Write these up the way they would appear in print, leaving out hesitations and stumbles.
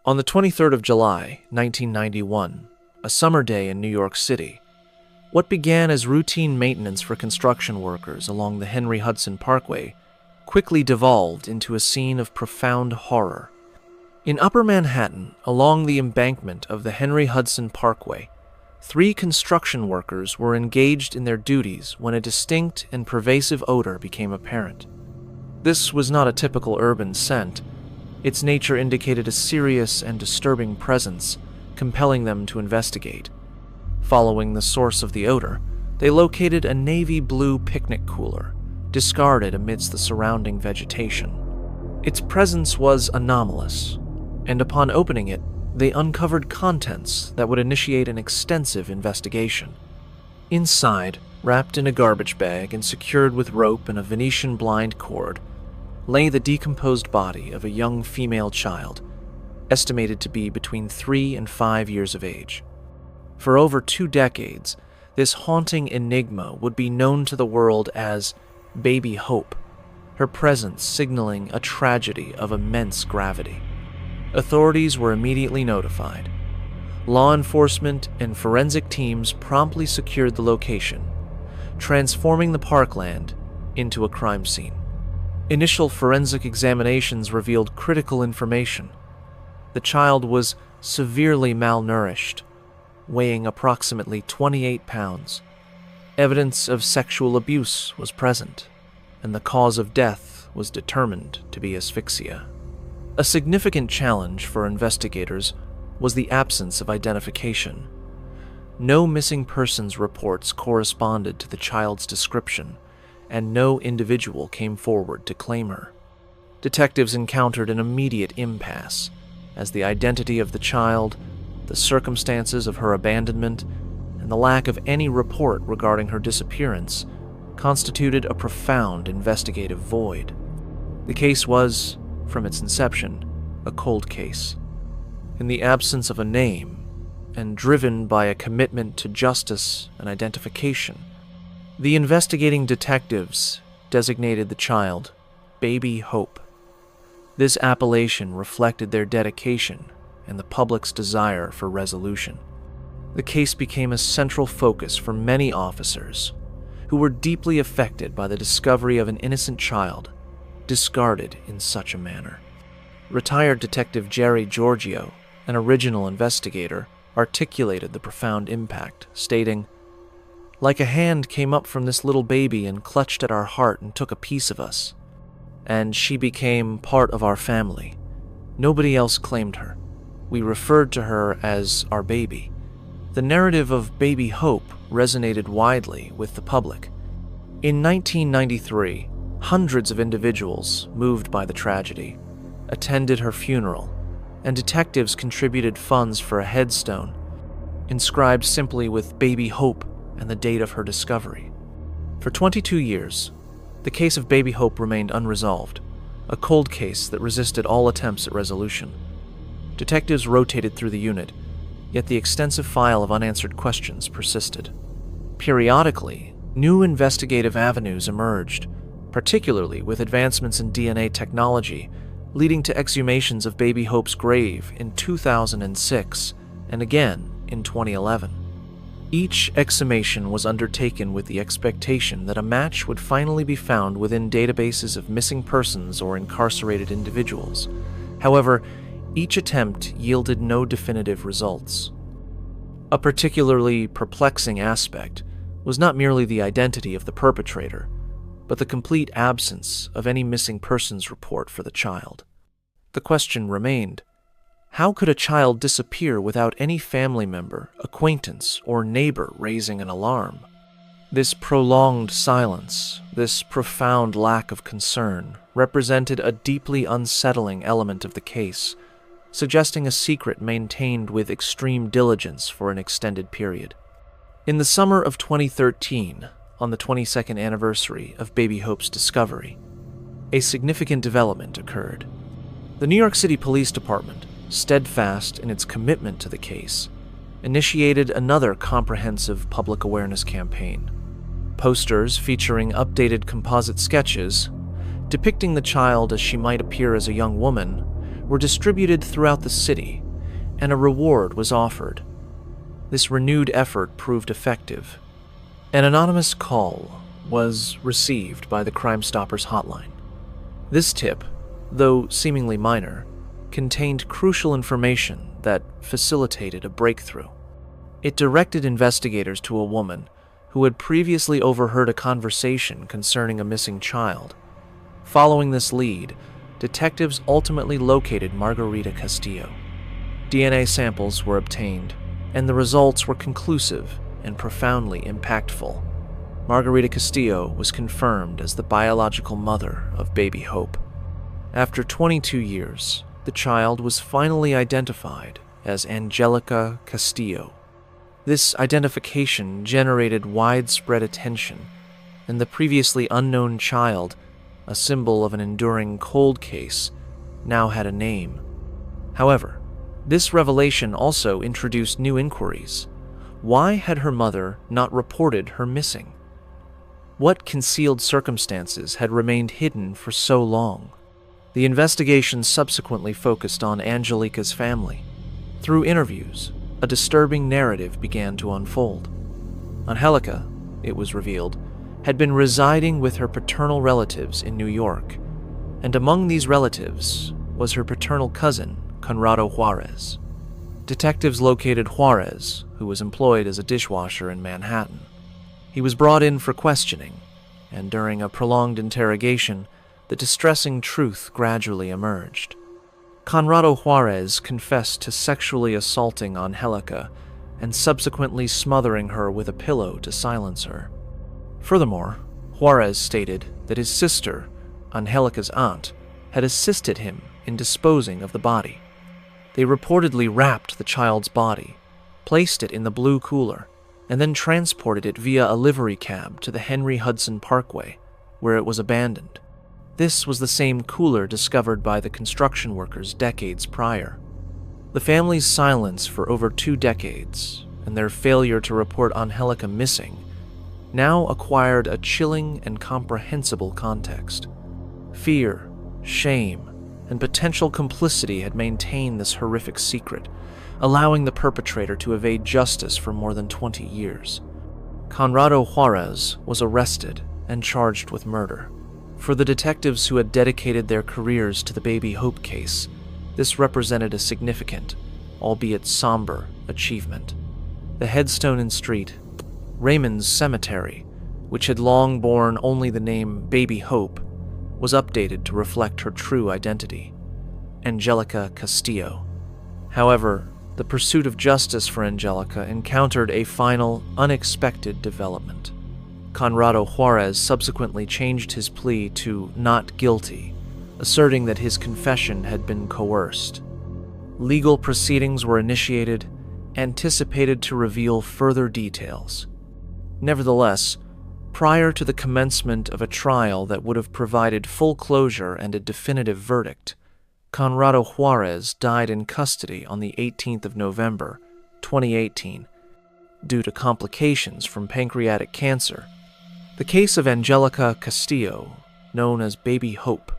On the 23rd of July, 1991, a summer day in New York City, what began as routine maintenance for construction workers along the Henry Hudson Parkway quickly devolved into a scene of profound horror. In Upper Manhattan, along the embankment of the Henry Hudson Parkway, 3 construction workers were engaged in their duties when a distinct and pervasive odor became apparent. This was not a typical urban scent. Its nature indicated a serious and disturbing presence, compelling them to investigate. Following the source of the odor, they located a navy blue picnic cooler, discarded amidst the surrounding vegetation. Its presence was anomalous, and upon opening it, they uncovered contents that would initiate an extensive investigation. Inside, wrapped in a garbage bag and secured with rope and a Venetian blind cord, lay the decomposed body of a young female child, estimated to be between 3 and 5 years of age. For over 2 decades, this haunting enigma would be known to the world as Baby Hope, her presence signaling a tragedy of immense gravity. Authorities were immediately notified. Law enforcement and forensic teams promptly secured the location, transforming the parkland into a crime scene. Initial forensic examinations revealed critical information. The child was severely malnourished, weighing approximately 28 pounds. Evidence of sexual abuse was present, and the cause of death was determined to be asphyxia. A significant challenge for investigators was the absence of identification. No missing persons reports corresponded to the child's description, and no individual came forward to claim her. Detectives encountered an immediate impasse, as the identity of the child, the circumstances of her abandonment, and the lack of any report regarding her disappearance constituted a profound investigative void. The case was, from its inception, a cold case. In the absence of a name, and driven by a commitment to justice and identification, the investigating detectives designated the child Baby Hope. This appellation reflected their dedication and the public's desire for resolution. The case became a central focus for many officers who were deeply affected by the discovery of an innocent child discarded in such a manner. Retired Detective Jerry Giorgio, an original investigator, articulated the profound impact, stating, "Like a hand came up from this little baby and clutched at our heart and took a piece of us. And she became part of our family. Nobody else claimed her. We referred to her as our baby." The narrative of Baby Hope resonated widely with the public. In 1993, hundreds of individuals, moved by the tragedy, attended her funeral, and detectives contributed funds for a headstone, inscribed simply with Baby Hope and the date of her discovery. For 22 years, the case of Baby Hope remained unresolved, a cold case that resisted all attempts at resolution. Detectives rotated through the unit, yet the extensive file of unanswered questions persisted. Periodically, new investigative avenues emerged, particularly with advancements in DNA technology, leading to exhumations of Baby Hope's grave in 2006 and again in 2011. Each exhumation was undertaken with the expectation that a match would finally be found within databases of missing persons or incarcerated individuals. However, each attempt yielded no definitive results. A particularly perplexing aspect was not merely the identity of the perpetrator, but the complete absence of any missing persons report for the child. The question remained, how could a child disappear without any family member, acquaintance, or neighbor raising an alarm? This prolonged silence, this profound lack of concern, represented a deeply unsettling element of the case, suggesting a secret maintained with extreme diligence for an extended period. In the summer of 2013, on the 22nd anniversary of Baby Hope's discovery, a significant development occurred. The New York City Police Department, steadfast in its commitment to the case, initiated another comprehensive public awareness campaign. Posters featuring updated composite sketches depicting the child as she might appear as a young woman were distributed throughout the city, and a reward was offered. This renewed effort proved effective. An anonymous call was received by the Crime Stoppers hotline. This tip, though seemingly minor, contained crucial information that facilitated a breakthrough. It directed investigators to a woman who had previously overheard a conversation concerning a missing child. Following this lead, detectives ultimately located Margarita Castillo. DNA samples were obtained, and the results were conclusive and profoundly impactful. Margarita Castillo was confirmed as the biological mother of baby Hope. After 22 years, the child was finally identified as Anjelica Castillo. This identification generated widespread attention, and the previously unknown child, a symbol of an enduring cold case, now had a name. However, this revelation also introduced new inquiries. Why had her mother not reported her missing? What concealed circumstances had remained hidden for so long? The investigation subsequently focused on Anjelica's family. Through interviews, a disturbing narrative began to unfold. Anjelica, it was revealed, had been residing with her paternal relatives in New York, and among these relatives was her paternal cousin, Conrado Juarez. Detectives located Juarez, who was employed as a dishwasher in Manhattan. He was brought in for questioning, and during a prolonged interrogation, the distressing truth gradually emerged. Conrado Juarez confessed to sexually assaulting Anjelica and subsequently smothering her with a pillow to silence her. Furthermore, Juarez stated that his sister, Anjelica's aunt, had assisted him in disposing of the body. They reportedly wrapped the child's body, placed it in the blue cooler, and then transported it via a livery cab to the Henry Hudson Parkway, where it was abandoned. This was the same cooler discovered by the construction workers decades prior. The family's silence for over 2 decades, and their failure to report Anjelica missing, now acquired a chilling and comprehensible context. Fear, shame, and potential complicity had maintained this horrific secret, allowing the perpetrator to evade justice for more than 20 years. Conrado Juarez was arrested and charged with murder. For the detectives who had dedicated their careers to the Baby Hope case, this represented a significant, albeit somber, achievement. The headstone and street, Raymond's Cemetery, which had long borne only the name Baby Hope, was updated to reflect her true identity, Anjelica Castillo. However, the pursuit of justice for Anjelica encountered a final, unexpected development. Conrado Juarez subsequently changed his plea to not guilty, asserting that his confession had been coerced. Legal proceedings were initiated, anticipated to reveal further details. Nevertheless, prior to the commencement of a trial that would have provided full closure and a definitive verdict, Conrado Juarez died in custody on the 18th of November, 2018, due to complications from pancreatic cancer. The case of Anjelica Castillo, known as Baby Hope,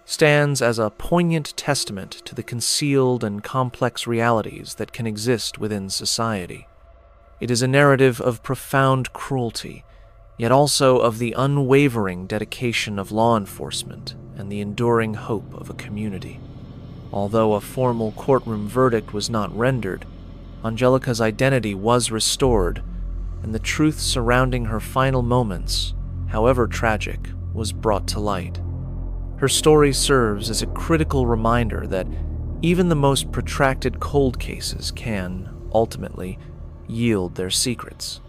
stands as a poignant testament to the concealed and complex realities that can exist within society. It is a narrative of profound cruelty, yet also of the unwavering dedication of law enforcement and the enduring hope of a community. Although a formal courtroom verdict was not rendered, Anjelica's identity was restored, and the truth surrounding her final moments, however tragic, was brought to light. Her story serves as a critical reminder that even the most protracted cold cases can, ultimately, yield their secrets.